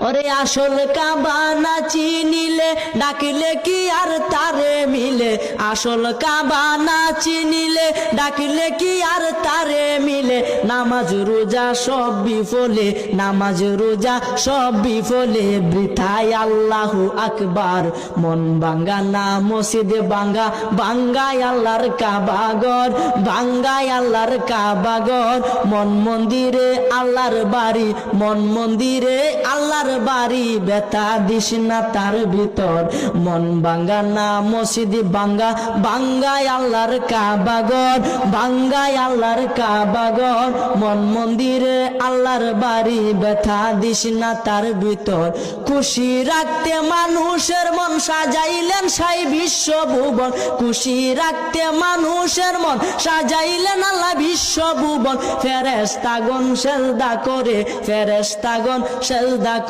ওরে আসল কাবা না চিনিলে ডাকিলে কি আর তারে মিলে, আসল কাবা না চিনিলে ডাকিলে কি আর তারে মিলে। নামাজ রোজা সব বিফলে, নামাজ রোজা সব বিফলে, বৃথায় আল্লাহু আকবার। মন ভাঙ্গা না মসজিদ ভাঙ্গা, ভাঙ্গায় আল্লাহর কাবা ঘর, ভাঙ্গায় আল্লাহর কাবা ঘর। মন মন্দিরে আল্লাহর বাড়ি, মন মন্দিরে আল্লাহর বাড়ি, ব্যথা দিস না তার ভিতর। মন ভাঙ্গা না মসজিদ ভাঙ্গা, ভাঙ্গায় আল্লাহর কাবা ঘর, ভাঙ্গায় আল্লাহর কাবা ঘর। মন মন্দিরে আল্লাহর বাড়ি, ব্যথা দিস না তার ভিতর। খুশি রাখতে মানুষের মন সাজাইলেন সাই বিশ্বভুবন, খুশি রাখতে মানুষের মন সাজাইলেন আল্লাহ বিশ্বভুবন। ফেরেশতাগণ সেজদা করে, ফেরেশতাগণ সেজদা করে,